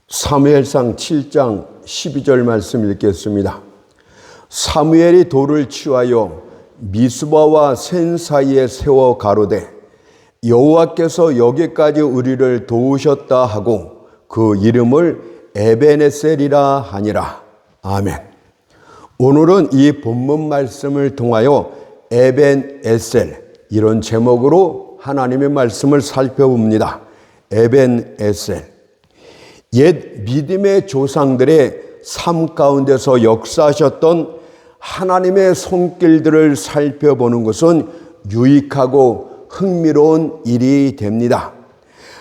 사무엘상 7장 12절 말씀 읽겠습니다. 사무엘이 돌을 취하여 미스바와 센 사이에 세워 가로되 여호와께서 여기까지 우리를 도우셨다 하고 그 이름을 에베네셀이라 하니라. 아멘. 오늘은 이 본문 말씀을 통하여 에벤에셀 이런 제목으로 하나님의 말씀을 살펴봅니다. 에벤에셀. 옛 믿음의 조상들의 삶 가운데서 역사하셨던 하나님의 손길들을 살펴보는 것은 유익하고 흥미로운 일이 됩니다.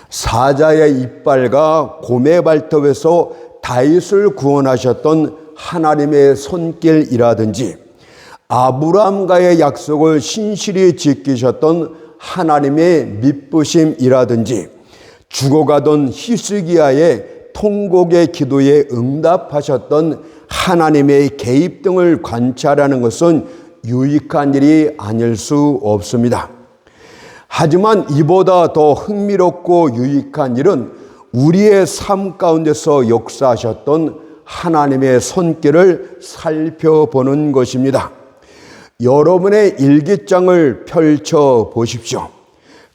사자의 이빨과 곰의 발톱에서 다윗을 구원하셨던 하나님의 손길이라든지 아브라함과의 약속을 신실히 지키셨던 하나님의 미쁘심이라든지 죽어가던 히스기야의 통곡의 기도에 응답하셨던 하나님의 개입 등을 관찰하는 것은 유익한 일이 아닐 수 없습니다. 하지만 이보다 더 흥미롭고 유익한 일은 우리의 삶 가운데서 역사하셨던 하나님의 손길을 살펴보는 것입니다. 여러분의 일기장을 펼쳐 보십시오.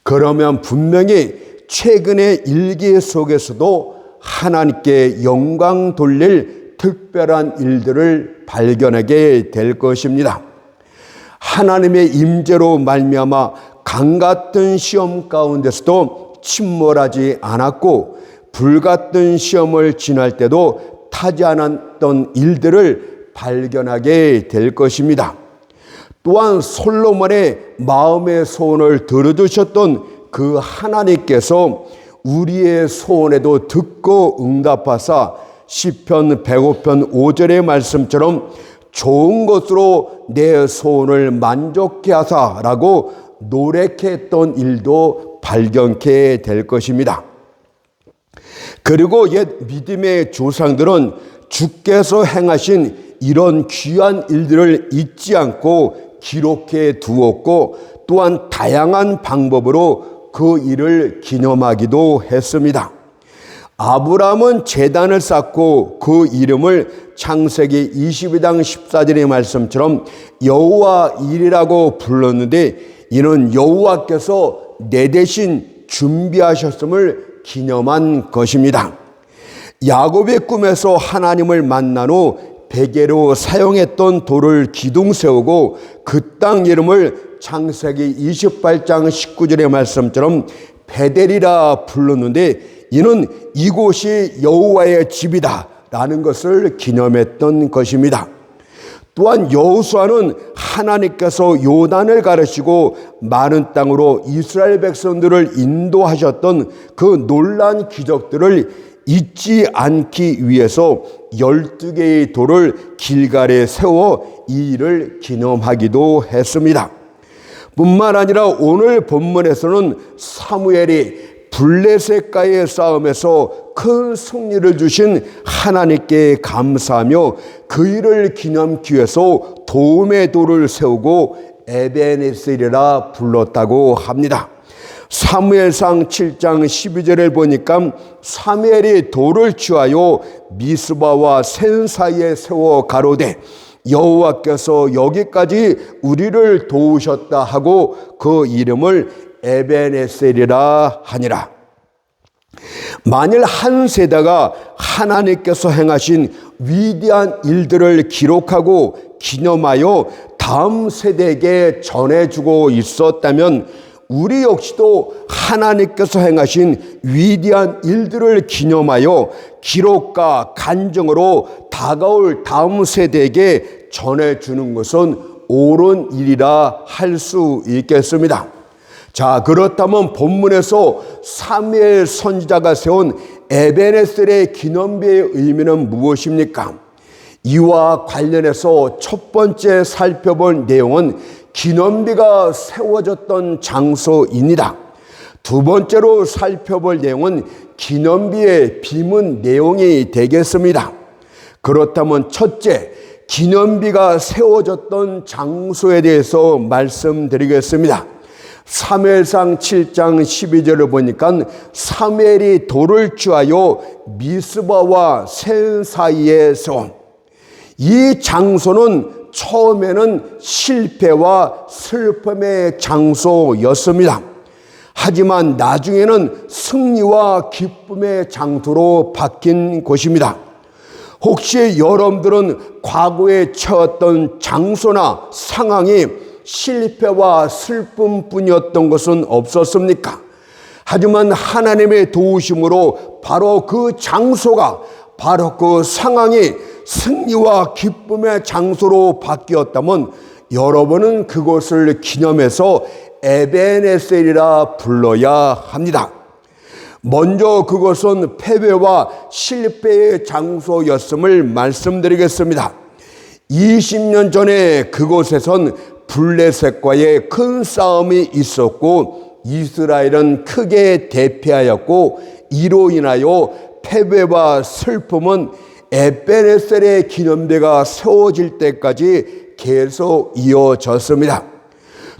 그러면 분명히 최근의 일기 속에서도 하나님께 영광 돌릴 특별한 일들을 발견하게 될 것입니다. 하나님의 임재로 말미암아 강 같은 시험 가운데서도 침몰하지 않았고 불같은 시험을 지날 때도 타지 않았던 일들을 발견하게 될 것입니다. 또한 솔로몬의 마음의 소원을 들어주셨던 그 하나님께서 우리의 소원에도 듣고 응답하사 시편 105편 5절의 말씀처럼 좋은 것으로 내 소원을 만족케 하사라고 노력했던 일도 발견케 될 것입니다. 그리고 옛 믿음의 조상들은 주께서 행하신 이런 귀한 일들을 잊지 않고 기록해 두었고 또한 다양한 방법으로 그 일을 기념하기도 했습니다. 아브라함은 제단을 쌓고 그 이름을 창세기 22장 14절의 말씀처럼 여호와 일이라고 불렀는데 이는 여호와께서 내 대신 준비하셨음을 기념한 것입니다. 야곱의 꿈에서 하나님을 만난 후 베개로 사용했던 돌을 기둥 세우고 그 땅 이름을 창세기 28장 19절의 말씀처럼 베델이라 불렀는데 이는 이곳이 여호와의 집이다 라는 것을 기념했던 것입니다. 또한 여호수아는 하나님께서 요단을 가르시고 많은 땅으로 이스라엘 백성들을 인도하셨던 그 놀라운 기적들을 잊지 않기 위해서 12개의 돌을 길갈에 세워 이 일을 기념하기도 했습니다. 뿐만 아니라 오늘 본문에서는 사무엘이 블레셋과의 싸움에서 큰 승리를 주신 하나님께 감사하며 그 일을 기념하기 위해서 도움의 돌을 세우고 에베네셀이라 불렀다고 합니다. 사무엘상 7장 12절을 보니까 사무엘이 돌을 취하여 미스바와 센 사이에 세워 가로되 여호와께서 여기까지 우리를 도우셨다 하고 그 이름을 에베네셀이라 하니라. 만일 한 세대가 하나님께서 행하신 위대한 일들을 기록하고 기념하여 다음 세대에게 전해주고 있었다면 우리 역시도 하나님께서 행하신 위대한 일들을 기념하여 기록과 간증으로 다가올 다음 세대에게 전해주는 것은 옳은 일이라 할 수 있겠습니다. 자, 그렇다면 본문에서 사무엘 선지자가 세운 에베네셀의 기념비의 의미는 무엇입니까? 이와 관련해서 첫 번째 살펴볼 내용은 기념비가 세워졌던 장소입니다. 두 번째로 살펴볼 내용은 기념비의 비문 내용이 되겠습니다. 그렇다면 첫째, 기념비가 세워졌던 장소에 대해서 말씀드리겠습니다. 사무엘상 7장 12절을 보니까 사무엘이 돌을 취하여 미스바와 센 사이에 세워. 이 장소는 처음에는 실패와 슬픔의 장소였습니다. 하지만 나중에는 승리와 기쁨의 장소로 바뀐 곳입니다. 혹시 여러분들은 과거에 처했던 장소나 상황이 실패와 슬픔뿐이었던 것은 없었습니까? 하지만 하나님의 도우심으로 바로 그 장소가, 바로 그 상황이 승리와 기쁨의 장소로 바뀌었다면 여러분은 그것을 기념해서 에베네셀이라 불러야 합니다. 먼저 그것은 패배와 실패의 장소였음을 말씀드리겠습니다. 20년 전에 그곳에선 블레셋과의 큰 싸움이 있었고 이스라엘은 크게 대패하였고 이로 인하여 패배와 슬픔은 에베네셀의 기념대가 세워질 때까지 계속 이어졌습니다.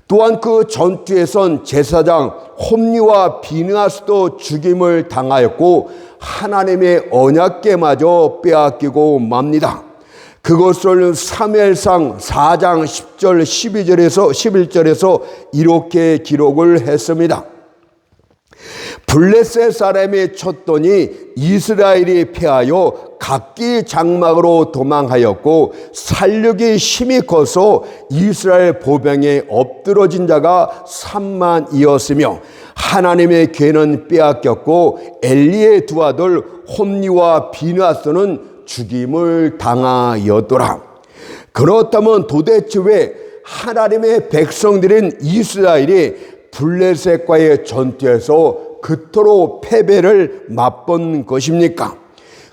또한 그 전투에선 제사장 홈리와 비느하스도 죽임을 당하였고 하나님의 언약궤마저 빼앗기고 맙니다. 그것을 사무엘상 4장 10절 11절에서 이렇게 기록을 했습니다. 블레셋 사람이 쳤더니 이스라엘이 패하여 각기 장막으로 도망하였고 살육이 힘이 커서 이스라엘 보병에 엎드러진 자가 3만이었으며 하나님의 궤는 빼앗겼고 엘리의 두 아들 홈리와 비느하스는 죽임을 당하였더라. 그렇다면 도대체 왜 하나님의 백성들인 이스라엘이 블레셋과의 전투에서 그토록 패배를 맛본 것입니까?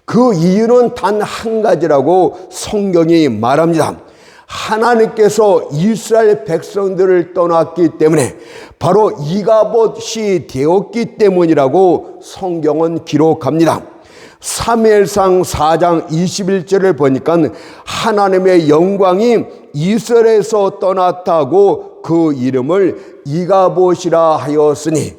그 이유는 단 한 가지라고 성경이 말합니다. 하나님께서 이스라엘 백성들을 떠났기 때문에 바로 이가봇이 되었기 때문이라고 성경은 기록합니다. 사무엘상 4장 21절을 보니까 하나님의 영광이 이스라엘에서 떠났다고 그 이름을 이가봇이라 하였으니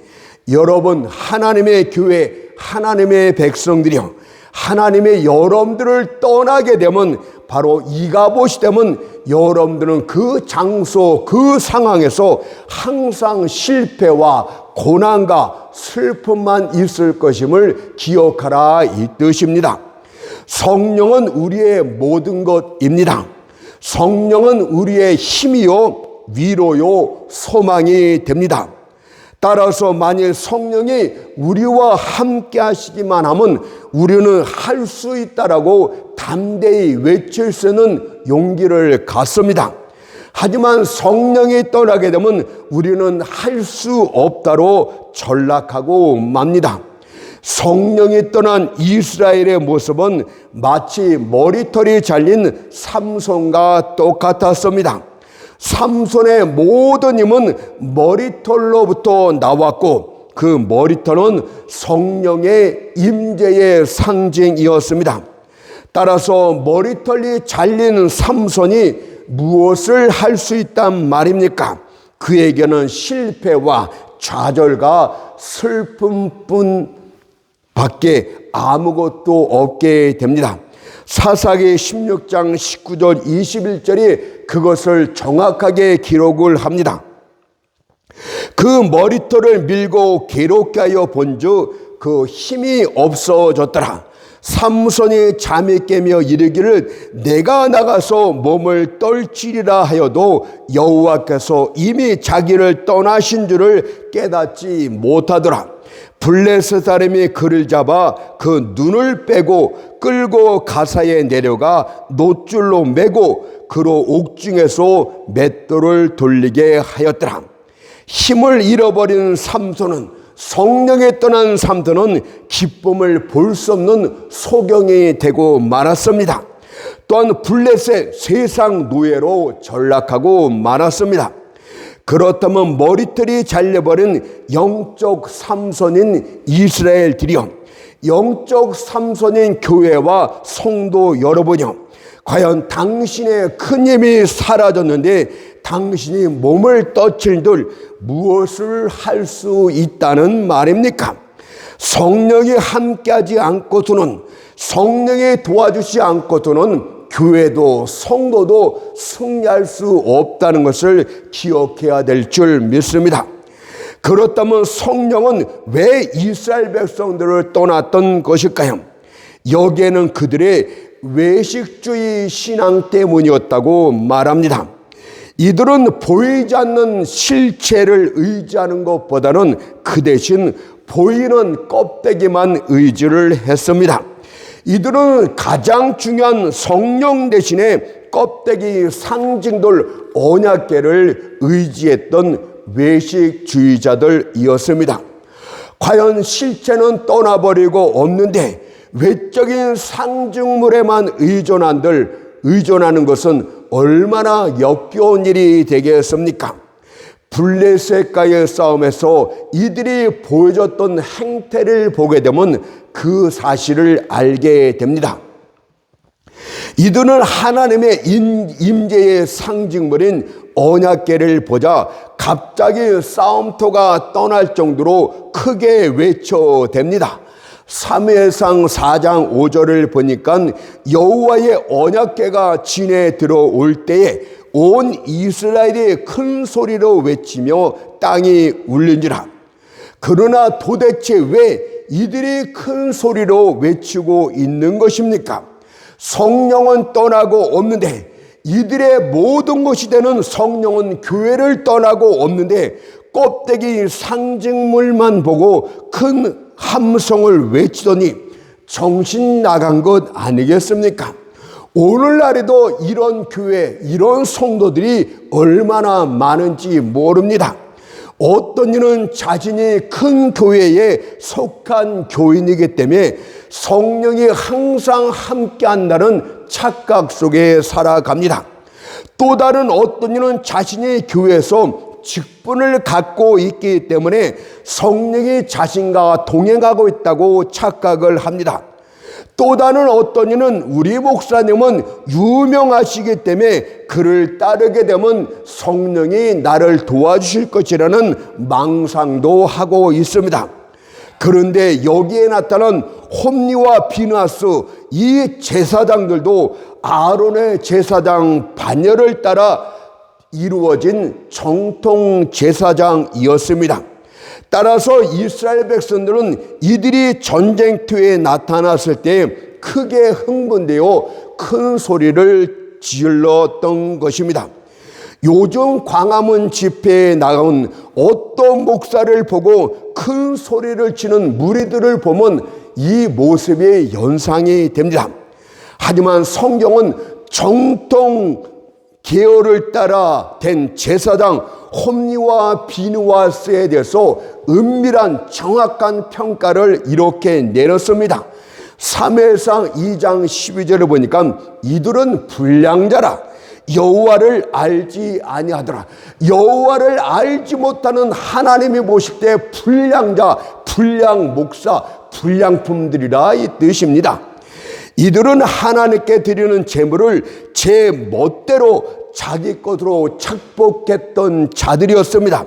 여러분 하나님의 교회 하나님의 백성들이요 하나님의 여러분들을 떠나게 되면 바로 이가봇이 되면 여러분들은 그 장소 그 상황에서 항상 실패와 고난과 슬픔만 있을 것임을 기억하라 이 뜻입니다. 성령은 우리의 모든 것입니다. 성령은 우리의 힘이요 위로요 소망이 됩니다. 따라서 만일 성령이 우리와 함께 하시기만 하면 우리는 할 수 있다라고 담대히 외칠 수 있는 용기를 갖습니다. 하지만 성령이 떠나게 되면 우리는 할 수 없다로 전락하고 맙니다. 성령이 떠난 이스라엘의 모습은 마치 머리털이 잘린 삼손과 똑같았습니다. 삼손의 모든 힘은 머리털로부터 나왔고 그 머리털은 성령의 임재의 상징이었습니다. 따라서 머리털이 잘린 삼손이 무엇을 할 수 있단 말입니까? 그에게는 실패와 좌절과 슬픔뿐 밖에 아무것도 없게 됩니다. 사사기 16장 19절 21절이 그것을 정확하게 기록을 합니다. 그 머리털을 밀고 괴롭게 하여 본즉 그 힘이 없어졌더라. 삼손이 잠이 깨며 이르기를 내가 나가서 몸을 떨치리라 하여도 여호와께서 이미 자기를 떠나신 줄을 깨닫지 못하더라. 블레셋 사람이 그를 잡아 그 눈을 빼고 끌고 가사에 내려가 놋줄로 매고 그로 옥중에서 맷돌을 돌리게 하였더라. 힘을 잃어버린 삼손은 성령에 떠난 삼손은 기쁨을 볼 수 없는 소경이 되고 말았습니다. 또한 블레셋 세상 노예로 전락하고 말았습니다. 그렇다면 머리털이 잘려버린 영적 삼손인 이스라엘들이요 영적 삼손인 교회와 성도 여러분이요, 과연 당신의 큰 힘이 사라졌는데 당신이 몸을 떠칠들 무엇을 할 수 있다는 말입니까? 성령이 함께하지 않고서는, 성령이 도와주지 않고서는 교회도 성도도 승리할 수 없다는 것을 기억해야 될 줄 믿습니다. 그렇다면 성령은 왜 이스라엘 백성들을 떠났던 것일까요? 여기에는 그들의 외식주의 신앙 때문이었다고 말합니다. 이들은 보이지 않는 실체를 의지하는 것보다는 그 대신 보이는 껍데기만 의지를 했습니다. 이들은 가장 중요한 성령 대신에 껍데기 상징들 언약궤를 의지했던 외식주의자들이었습니다. 과연 실체는 떠나버리고 없는데 외적인 상징물에만 의존하는 것은 얼마나 역겨운 일이 되겠습니까? 블레셋과의 싸움에서 이들이 보여줬던 행태를 보게 되면 그 사실을 알게 됩니다. 이들은 하나님의 임재의 상징물인 언약궤를 보자 갑자기 싸움터가 떠날 정도로 크게 외쳐댑니다. 사무엘상 4장 5절을 보니까 여호와의 언약궤가 진에 들어올 때에 온 이스라엘이 큰 소리로 외치며 땅이 울린지라. 그러나 도대체 왜 이들이 큰 소리로 외치고 있는 것입니까? 성령은 떠나고 없는데, 이들의 모든 것이 되는 성령은 교회를 떠나고 없는데 껍데기 상징물만 보고 큰 함성을 외치더니 정신 나간 것 아니겠습니까? 오늘날에도 이런 교회, 이런 성도들이 얼마나 많은지 모릅니다. 어떤 이는 자신이 큰 교회에 속한 교인이기 때문에 성령이 항상 함께한다는 착각 속에 살아갑니다. 또 다른 어떤 이는 자신이 교회에서 직분을 갖고 있기 때문에 성령이 자신과 동행하고 있다고 착각을 합니다. 또 다른 어떤 이는 우리 목사님은 유명하시기 때문에 그를 따르게 되면 성령이 나를 도와주실 것이라는 망상도 하고 있습니다. 그런데 여기에 나타난 홈리와 비느하스, 이 제사장들도 아론의 제사장 반열을 따라 이루어진 정통 제사장이었습니다. 따라서 이스라엘 백성들은 이들이 전쟁터에 나타났을 때 크게 흥분되어 큰 소리를 질렀던 것입니다. 요즘 광화문 집회에 나온 어떤 목사를 보고 큰 소리를 치는 무리들을 보면 이 모습이 연상이 됩니다. 하지만 성경은 정통 계열을 따라 된 제사장 홈리와 비느하스에 대해서 은밀한 정확한 평가를 이렇게 내렸습니다. 사무엘상 2장 12절을 보니까 이들은 불량자라, 여호와를 알지 아니하더라. 여호와를 알지 못하는 하나님이 보실 때 불량자, 불량 목사, 불량품들이라 이 뜻입니다. 이들은 하나님께 드리는 제물을 제 멋대로 자기 것으로 착복했던 자들이었습니다.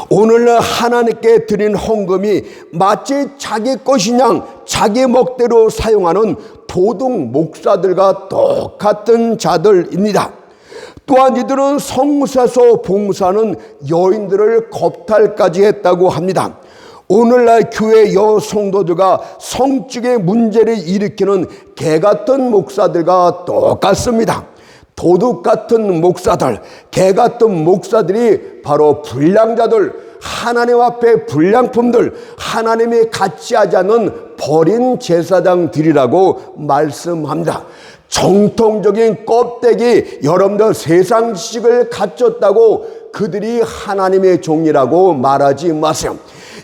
오늘날 하나님께 드린 헌금이 마치 자기 것이냐 자기 멋대로 사용하는 도둑 목사들과 똑같은 자들입니다. 또한 이들은 성사서 봉사하는 여인들을 겁탈까지 했다고 합니다. 오늘날 교회 여성도들과 성적의 문제를 일으키는 개 같은 목사들과 똑같습니다. 도둑 같은 목사들, 개 같은 목사들이 바로 불량자들, 하나님 앞에 불량품들, 하나님이 같이 하지 않는 버린 제사장들이라고 말씀합니다. 정통적인 껍데기, 여러분들 세상 지식을 갖췄다고 그들이 하나님의 종이라고 말하지 마세요.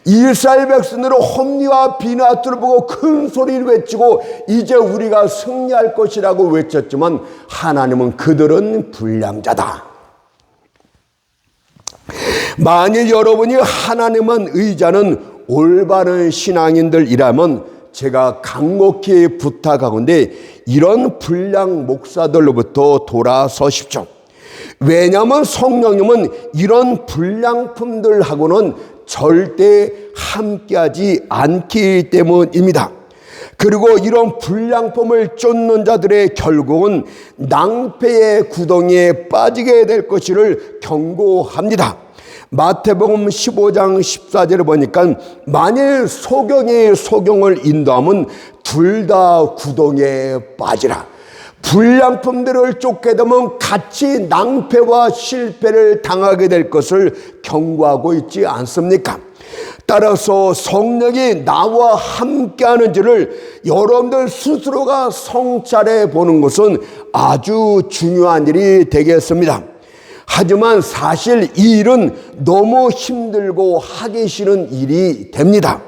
이스라엘 백성들은 홈리와 비느하스를 보고 큰 소리를 외치고 이제 우리가 승리할 것이라고 외쳤지만 하나님은 그들은 불량자다. 만일 여러분이 하나님만 의지하는 올바른 신앙인들이라면 제가 간곡히 부탁하건대 이런 불량 목사들로부터 돌아서십시오. 왜냐하면 성령님은 이런 불량품들하고는 절대 함께하지 않기 때문입니다. 그리고 이런 불량품을 쫓는 자들의 결국은 낭패의 구덩이에 빠지게 될 것을 경고합니다. 마태복음 15장 14절을 보니까 만일 소경이 소경을 인도하면 둘 다 구덩이에 빠지라. 불량품들을 쫓게 되면 같이 낭패와 실패를 당하게 될 것을 경고하고 있지 않습니까? 따라서 성령이 나와 함께하는지를 여러분들 스스로가 성찰해 보는 것은 아주 중요한 일이 되겠습니다. 하지만 사실 이 일은 너무 힘들고 하기 싫은 일이 됩니다.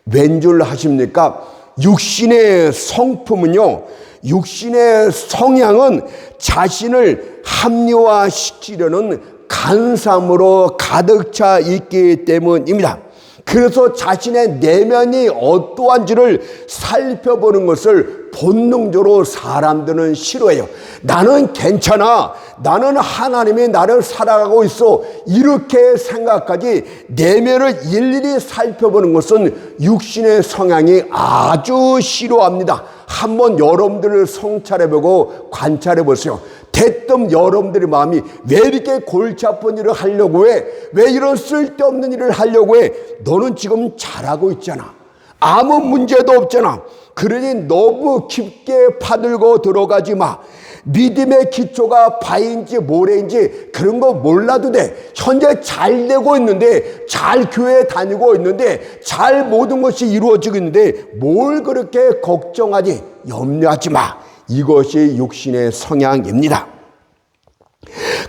왠 줄 아십니까? 육신의 성품은요, 육신의 성향은 자신을 합리화시키려는 간삼으로 가득 차 있기 때문입니다. 그래서 자신의 내면이 어떠한지를 살펴보는 것을 본능적으로 사람들은 싫어해요. 나는 괜찮아. 나는 하나님이 나를 사랑하고 있어. 이렇게 생각하지 내면을 일일이 살펴보는 것은 육신의 성향이 아주 싫어합니다. 한번 여러분들을 성찰해보고 관찰해보세요. 대뜸 여러분들의 마음이 왜 이렇게 골치 아픈 일을 하려고 해? 왜 이런 쓸데없는 일을 하려고 해? 너는 지금 잘하고 있잖아. 아무 문제도 없잖아. 그러니 너무 깊게 파들고 들어가지 마. 믿음의 기초가 바인지 모래인지 그런 거 몰라도 돼. 현재 잘 되고 있는데, 잘 교회 다니고 있는데, 잘 모든 것이 이루어지고 있는데 뭘 그렇게 걱정하지? 염려하지 마. 이것이 육신의 성향입니다.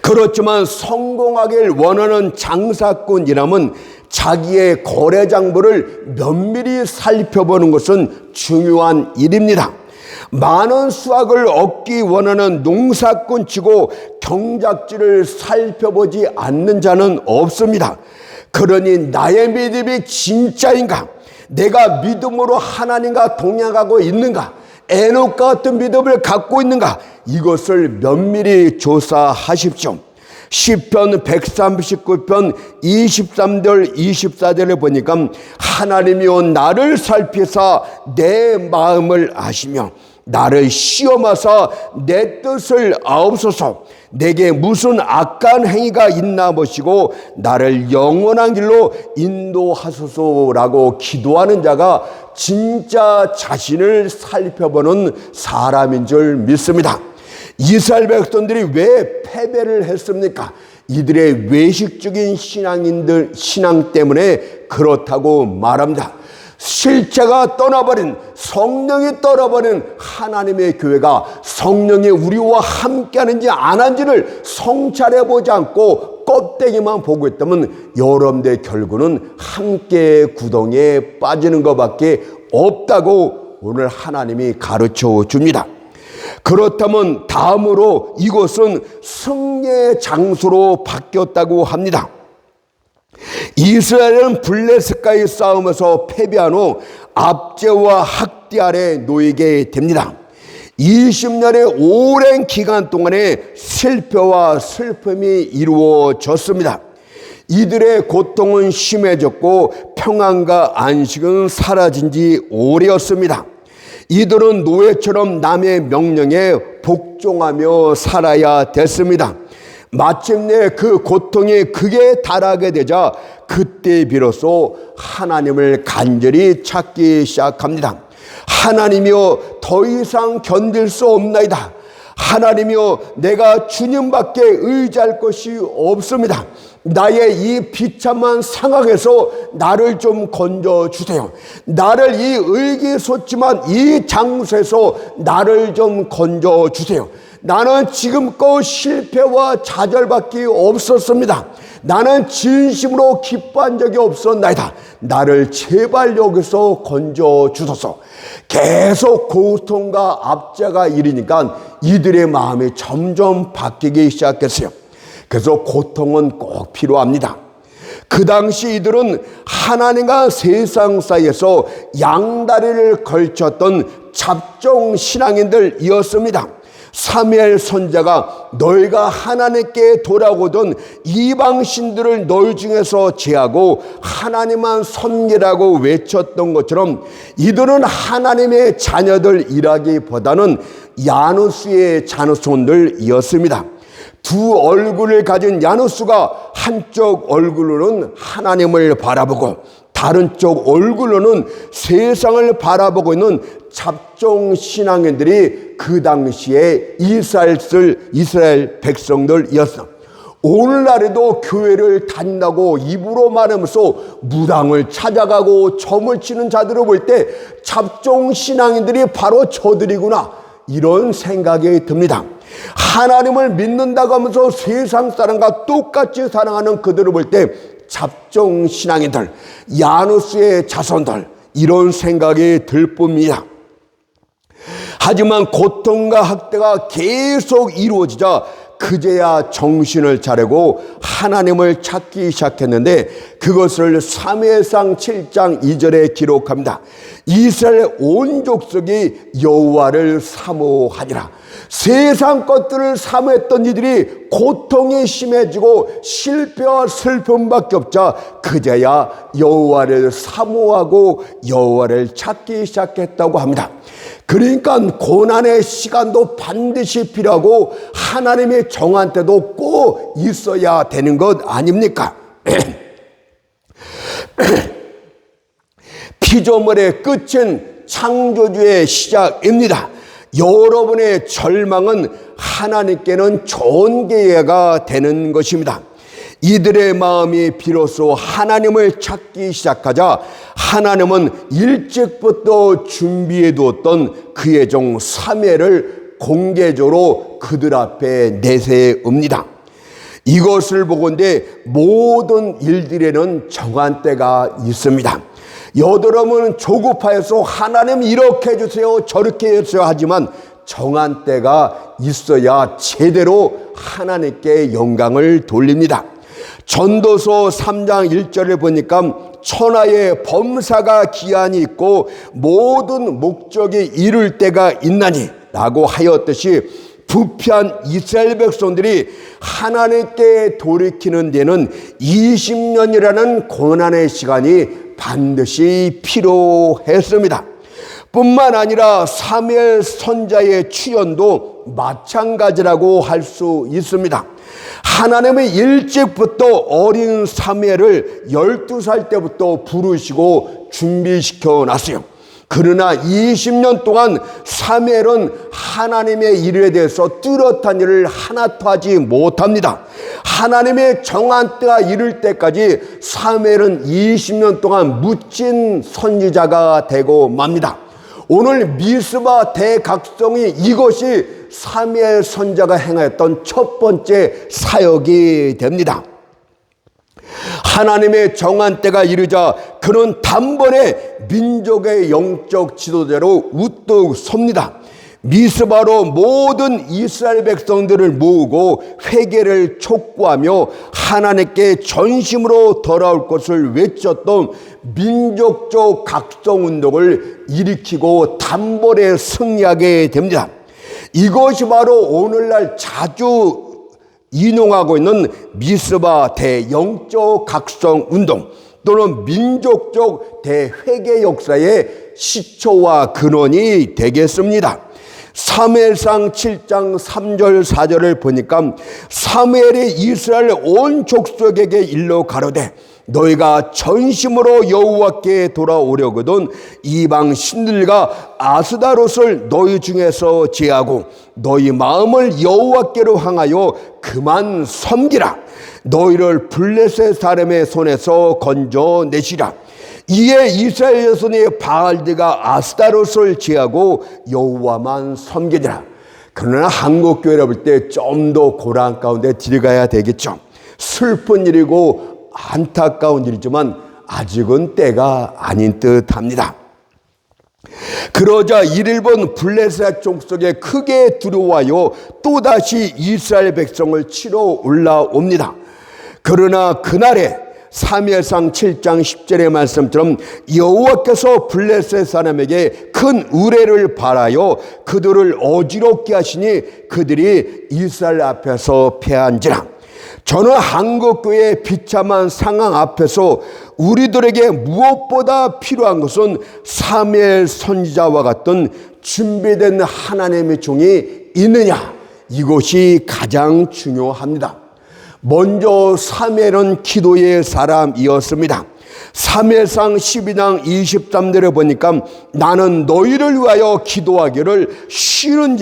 그렇지만 성공하길 원하는 장사꾼이라면 자기의 거래 장부를 면밀히 살펴보는 것은 중요한 일입니다. 많은 수확을 얻기 원하는 농사꾼치고 경작지를 살펴보지 않는 자는 없습니다. 그러니 나의 믿음이 진짜인가? 내가 믿음으로 하나님과 동행하고 있는가? 에녹 같은 믿음을 갖고 있는가? 이것을 면밀히 조사하십시오. 시편 139편 23절 24절에 보니까 하나님이여 나를 살피사 내 마음을 아시며 나를 시험하사 내 뜻을 아옵소서. 내게 무슨 악한 행위가 있나 보시고 나를 영원한 길로 인도하소서라고 기도하는 자가 진짜 자신을 살펴보는 사람인 줄 믿습니다. 이스라엘 백성들이 왜 패배를 했습니까? 이들의 외식적인 신앙 때문에 그렇다고 말합니다. 실체가 떠나버린, 성령이 떠나버린 하나님의 교회가 성령이 우리와 함께하는지 안 하는지를 성찰해보지 않고 껍데기만 보고 있다면 여러분들의 결과는 함께 구덩이에 빠지는 것밖에 없다고 오늘 하나님이 가르쳐 줍니다. 그렇다면 다음으로 이곳은 승리의 장소로 바뀌었다고 합니다. 이스라엘은 블레셋과의 싸움에서 패배한 후 압제와 학대 아래 놓이게 됩니다. 20년의 오랜 기간 동안에 실패와 슬픔이 이루어졌습니다. 이들의 고통은 심해졌고 평안과 안식은 사라진 지 오래였습니다. 이들은 노예처럼 남의 명령에 복종하며 살아야 됐습니다. 마침내 그 고통이 극에 달하게 되자 그때 비로소 하나님을 간절히 찾기 시작합니다. 하나님이여 더 이상 견딜 수 없나이다. 하나님이여 내가 주님밖에 의지할 것이 없습니다. 나의 이 비참한 상황에서 나를 좀 건져주세요. 나를 이 의기소침한 이 장소에서 나를 좀 건져주세요. 나는 지금껏 실패와 좌절밖에 없었습니다. 나는 진심으로 기뻐한 적이 없었나이다. 나를 제발 여기서 건져주소서. 계속 고통과 압제가 이르니까 이들의 마음이 점점 바뀌기 시작했어요. 그래서 고통은 꼭 필요합니다. 그 당시 이들은 하나님과 세상 사이에서 양다리를 걸쳤던 잡종 신앙인들이었습니다. 사무엘 선지자가 너희가 하나님께 돌아오던 이방신들을 너희 중에서 제하고 하나님만 섬기라고 외쳤던 것처럼 이들은 하나님의 자녀들이라기보다는 야누스의 자손들이었습니다. 두 얼굴을 가진 야누스가 한쪽 얼굴로는 하나님을 바라보고 다른 쪽 얼굴로는 세상을 바라보고 있는 잡종 신앙인들이 그 당시에 이스라엘 백성들이었어. 오늘날에도 교회를 다닌다고 입으로 말하면서 무당을 찾아가고 점을 치는 자들을 볼 때 잡종 신앙인들이 바로 저들이구나, 이런 생각이 듭니다. 하나님을 믿는다고 하면서 세상 사람과 똑같이 사랑하는 그들을 볼 때 잡종 신앙인들, 야누스의 자손들, 이런 생각이 들 뿐입니다. 하지만 고통과 학대가 계속 이루어지자 그제야 정신을 차리고 하나님을 찾기 시작했는데 그것을 사무엘상 7장 2절에 기록합니다. 이스라엘 온 족속이 여호와를 사모하니라. 세상 것들을 사모했던 이들이 고통이 심해지고 실패와 슬픔밖에 없자 그제야 여호와를 사모하고 여호와를 찾기 시작했다고 합니다. 그러니까 고난의 시간도 반드시 필요하고 하나님의 정한 때도 꼭 있어야 되는 것 아닙니까? 피조물의 끝은 창조주의 시작입니다. 여러분의 절망은 하나님께는 좋은 기회가 되는 것입니다. 이들의 마음이 비로소 하나님을 찾기 시작하자 하나님은 일찍부터 준비해 두었던 그의 종 사무엘을 공개적으로 그들 앞에 내세웁니다. 이것을 보건대 모든 일들에는 정한 때가 있습니다. 여드름은 조급하여서 하나님 이렇게 해주세요 저렇게 해주세요 하지만 정한 때가 있어야 제대로 하나님께 영광을 돌립니다. 전도서 3장 1절을 보니까 천하의 범사가 기한이 있고 모든 목적이 이룰 때가 있나니 라고 하였듯이 부패한 이스라엘 백성들이 하나님께 돌이키는 데는 20년이라는 고난의 시간이 반드시 필요했습니다. 뿐만 아니라 사무엘 선지자의 출현도 마찬가지라고 할 수 있습니다. 하나님은 일찍부터 어린 사무엘을 12살 때부터 부르시고 준비시켜 놨어요. 그러나 20년 동안 사무엘은 하나님의 일에 대해서 뚜렷한 일을 하나도 하지 못합니다. 하나님의 정한 때가 이를 때까지 사무엘은 20년 동안 묻힌 선지자가 되고 맙니다. 오늘 미스바 대각성이 이것이 사무엘 선지자가 행하였던 첫 번째 사역이 됩니다. 하나님의 정한 때가 이르자 그는 단번에 민족의 영적 지도자로 우뚝 섭니다. 미스바로 모든 이스라엘 백성들을 모으고 회개를 촉구하며 하나님께 전심으로 돌아올 것을 외쳤던 민족적 각성운동을 일으키고 단번에 승리하게 됩니다. 이것이 바로 오늘날 자주 인용하고 있는 미스바 대영적 각성 운동 또는 민족적 대회개 역사의 시초와 근원이 되겠습니다. 사무엘상 7장 3절 4절을 보니까 사무엘이 이스라엘 온 족속에게 일러 가로되 너희가 전심으로 여호와께 돌아오려거든 이방 신들과 아스다롯을 너희 중에서 제하고 너희 마음을 여호와께로 향하여 그만 섬기라. 너희를 블레셋 사람의 손에서 건져내시라. 이에 이스라엘 자손의 바알들과 아스다롯을 제하고 여호와만 섬기니라. 그러나 한국 교회를 볼 때 좀 더 고난 가운데 들어가야 되겠죠. 슬픈 일이고 안타까운 일이지만 아직은 때가 아닌 듯합니다. 그러자 이를 본 블레셋 족속에 크게 두려워하여 또다시 이스라엘 백성을 치러 올라옵니다. 그러나 그날에 사무엘상 7장 10절의 말씀처럼 여호와께서 블레셋 사람에게 큰 의뢰를 바라여 그들을 어지럽게 하시니 그들이 이스라엘 앞에서 패한지라. 저는 한국교회의 비참한 상황 앞에서 우리들에게 무엇보다 필요한 것은 사무엘 선지자와 같은 준비된 하나님의 종이 있느냐, 이것이 가장 중요합니다. 먼저 사무엘은 기도의 사람이었습니다. 사무엘상 12장 23절에 보니까 나는 너희를 위하여 기도하기를 쉬는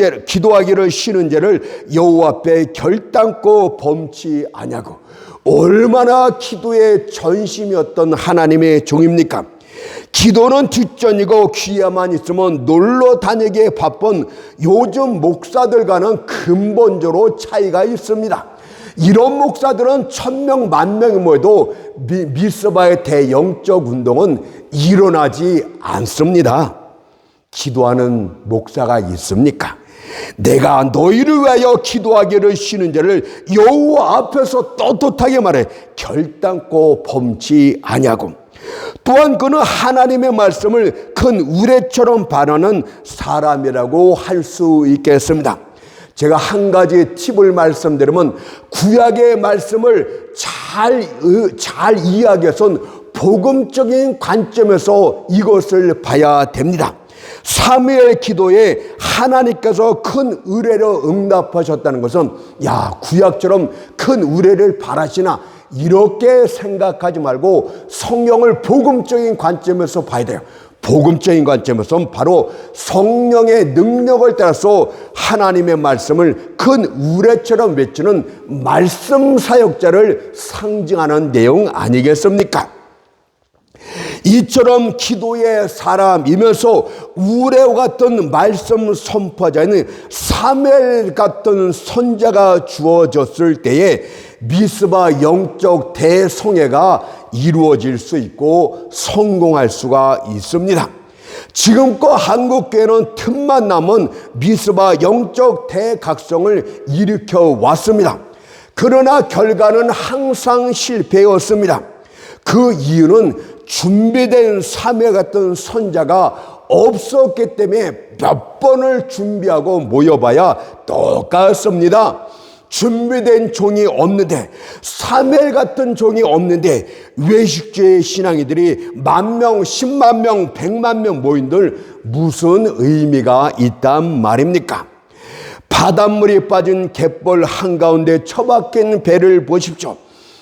죄를 여호와 앞에 결단코 범치 아니하고, 얼마나 기도에 전심이었던 하나님의 종입니까? 기도는 뒷전이고 귀에만 있으면 놀러 다니기에 바쁜 요즘 목사들과는 근본적으로 차이가 있습니다. 이런 목사들은 1000명, 10,000명이 모여도 미스바의 대영적 운동은 일어나지 않습니다. 기도하는 목사가 있습니까? 내가 너희를 위하여 기도하기를 쉬는 죄를 여호와 앞에서 떳떳하게 말해 결단코 범치 아니하고, 또한 그는 하나님의 말씀을 큰 우레처럼 반하는 사람이라고 할 수 있겠습니다. 제가 한 가지 팁을 말씀드리면, 구약의 말씀을 잘 이해하기 위해서는 복음적인 관점에서 이것을 봐야 됩니다. 사무엘 기도에 하나님께서 큰 의뢰로 응답하셨다는 것은, 야, 구약처럼 큰 의뢰를 바라시나, 이렇게 생각하지 말고 성경을 복음적인 관점에서 봐야 돼요. 복음적인 관점에서는 바로 성령의 능력을 따라서 하나님의 말씀을 큰 우레처럼 외치는 말씀 사역자를 상징하는 내용 아니겠습니까? 이처럼 기도의 사람이면서 우레와 같은 말씀 선포자는 사무엘 같은 선자가 주어졌을 때에 미스바 영적 대성회가 이루어질 수 있고 성공할 수가 있습니다. 지금껏 한국교회는 틈만 나면 미스바 영적 대각성을 일으켜 왔습니다. 그러나 결과는 항상 실패였습니다. 그 이유는 준비된 사무엘 같은 선자가 없었기 때문에 몇 번을 준비하고 모여봐야 똑같습니다. 준비된 종이 없는데, 사무엘 같은 종이 없는데 외식주의 신앙이들이 10,000명, 10만 명, 100만 명 모인들 무슨 의미가 있단 말입니까? 바닷물이 빠진 갯벌 한가운데 처박힌 배를 보십시오.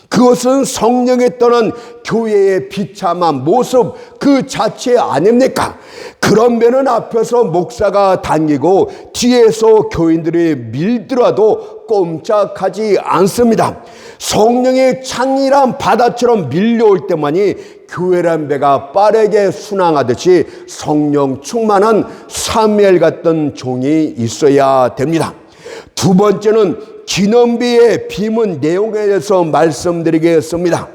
그것은 성령에 떠난 교회의 비참한 모습 그 자체 아닙니까? 그런 배는 앞에서 목사가 당기고 뒤에서 교인들이 밀더라도 꼼짝하지 않습니다. 성령의 창이란 바다처럼 밀려올 때만이 교회란 배가 빠르게 순항하듯이 성령 충만한 사무엘 같은 종이 있어야 됩니다. 두 번째는 기념비의 비문 내용에 대해서 말씀드리겠습니다.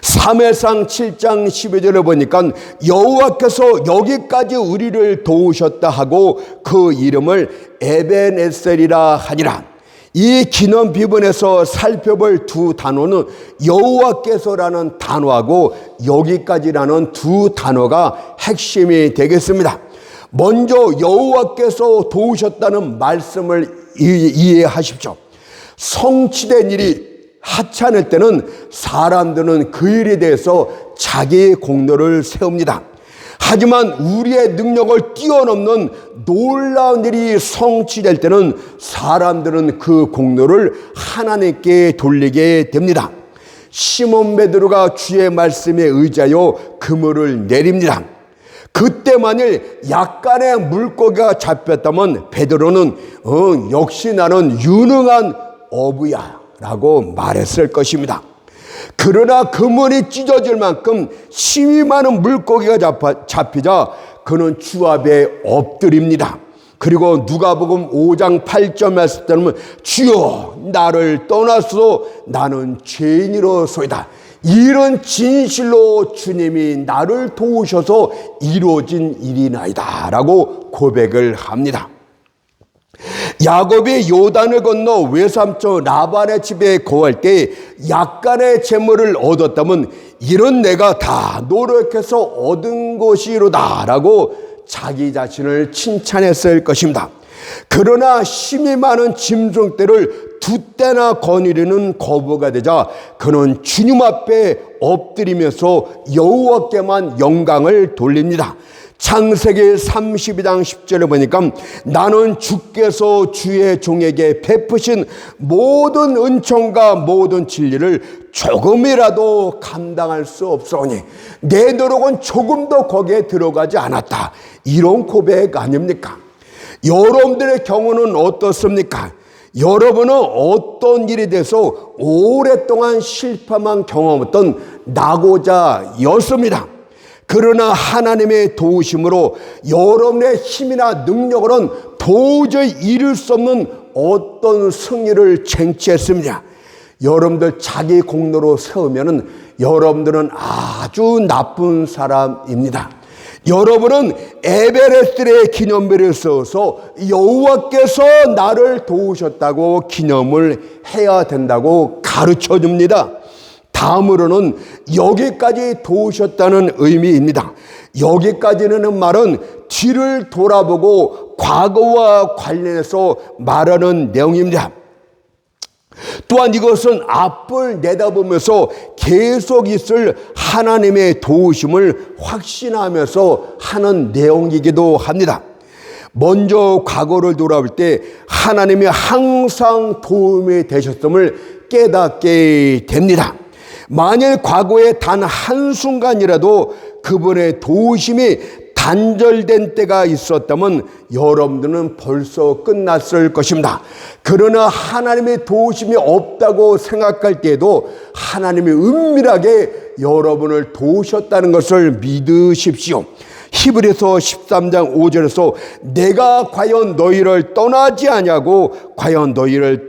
사무엘상 7장 12절에 보니까 여호와께서 여기까지 우리를 도우셨다 하고 그 이름을 에벤에셀이라 하니라. 이 기념 비문에서 살펴볼 두 단어는 여호와께서라는 단어하고 여기까지라는 두 단어가 핵심이 되겠습니다. 먼저 여호와께서 도우셨다는 말씀을 이해하십시오. 성취된 일이 하찮을 때는 사람들은 그 일에 대해서 자기 공로를 세웁니다. 하지만 우리의 능력을 뛰어넘는 놀라운 일이 성취될 때는 사람들은 그 공로를 하나님께 돌리게 됩니다. 시몬 베드로가 주의 말씀에 의지하여 그물을 내립니다. 그때 만일 약간의 물고기가 잡혔다면 베드로는 역시 나는 유능한 어부야 라고 말했을 것입니다. 그러나 그물이 찢어질 만큼 힘이 많은 물고기가 잡히자 그는 주 앞에 엎드립니다. 그리고 누가복음 5장 8절 말씀 때는 주여 나를 떠나소서 나는 죄인이로소이다. 이런 진실로 주님이 나를 도우셔서 이루어진 일이나이다 라고 고백을 합니다. 야곱이 요단을 건너 외삼촌 라반의 집에 거할 때 약간의 재물을 얻었다면 이런 내가 다 노력해서 얻은 것이로다 라고 자기 자신을 칭찬했을 것입니다. 그러나 힘이 많은 짐승떼를 두 때나 거느리는 거부가 되자 그는 주님 앞에 엎드리면서 여호와께만 영광을 돌립니다. 창세기 32장 10절에 보니까 나는 주께서 주의 종에게 베푸신 모든 은총과 모든 진리를 조금이라도 감당할 수 없사오니 내 노력은 조금도 거기에 들어가지 않았다. 이런 고백 아닙니까? 여러분들의 경우는 어떻습니까? 여러분은 어떤 일에 대해서 오랫동안 실패만 경험했던 낙오자였습니다. 그러나 하나님의 도우심으로 여러분의 힘이나 능력으로는 도저히 이룰 수 없는 어떤 승리를 쟁취했습니다. 여러분들 자기 공로로 세우면은 여러분들은 아주 나쁜 사람입니다. 여러분은 에베레스트의 기념비를 세워서 여호와께서 나를 도우셨다고 기념을 해야 된다고 가르쳐 줍니다. 다음으로는 여기까지 도우셨다는 의미입니다. 여기까지는 말은 뒤를 돌아보고 과거와 관련해서 말하는 내용입니다. 또한 이것은 앞을 내다보면서 계속 있을 하나님의 도우심을 확신하면서 하는 내용이기도 합니다. 먼저 과거를 돌아볼 때 하나님이 항상 도움이 되셨음을 깨닫게 됩니다. 만일 과거에 단 한순간이라도 그분의 도우심이 단절된 때가 있었다면 여러분들은 벌써 끝났을 것입니다. 그러나 하나님의 도우심이 없다고 생각할 때에도 하나님이 은밀하게 여러분을 도우셨다는 것을 믿으십시오. 히브리서 13장 5절에서 내가 과연 너희를 떠나지 아니하고 과연 너희를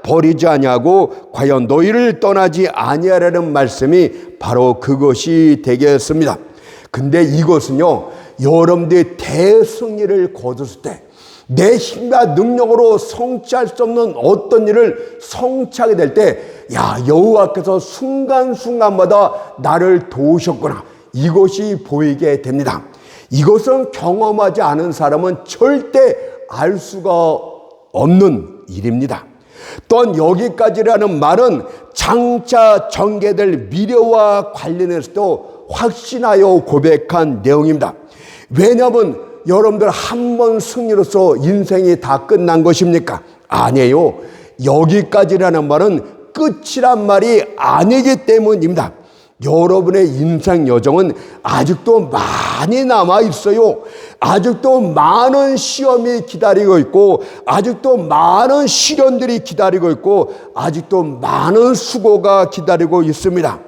버리지 아니하고 과연 너희를 떠나지 아니하라는 말씀이 바로 그것이 되겠습니다. 근데 이것은요, 여러분들이 대승리를 거뒀을 때 내 힘과 능력으로 성취할 수 없는 어떤 일을 성취하게 될 때, 야, 여호와께서 순간순간마다 나를 도우셨구나, 이것이 보이게 됩니다. 이것은 경험하지 않은 사람은 절대 알 수가 없는 일입니다. 또한 여기까지라는 말은 장차 전개될 미래와 관련해서도 확신하여 고백한 내용입니다. 왜냐하면 여러분들 한 번 승리로서 인생이 다 끝난 것입니까? 아니에요. 여기까지라는 말은 끝이란 말이 아니기 때문입니다. 여러분의 인생 여정은 아직도 많이 남아 있어요. 아직도 많은 시험이 기다리고 있고, 아직도 많은 시련들이 기다리고 있고, 아직도 많은 수고가 기다리고 있습니다.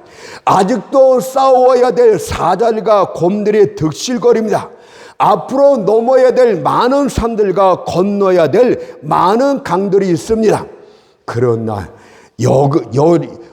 아직도 싸워야 될 사자들과 곰들이 득실거립니다. 앞으로 넘어야 될 많은 산들과 건너야 될 많은 강들이 있습니다. 그러나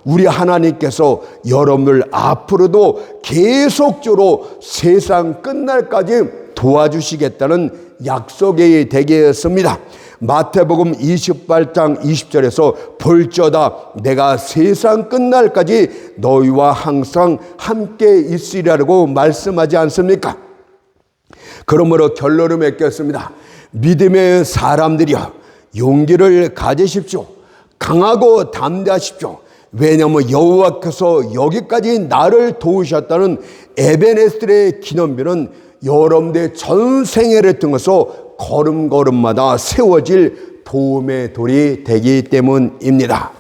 우리 하나님께서 여러분을 앞으로도 계속적으로 세상 끝날까지 도와주시겠다는 약속이 되겠습니다. 마태복음 28장 20절에서 볼지어다 내가 세상 끝날까지 너희와 항상 함께 있으리라고 말씀하지 않습니까? 그러므로 결론을 맺겠습니다. 믿음의 사람들이여, 용기를 가지십시오. 강하고 담대하십시오. 왜냐하면 여호와께서 여기까지 나를 도우셨다는 에베네스트의 기념비는 여러분들의 전생애를 통해서 걸음걸음마다 세워질 도움의 돌이 되기 때문입니다.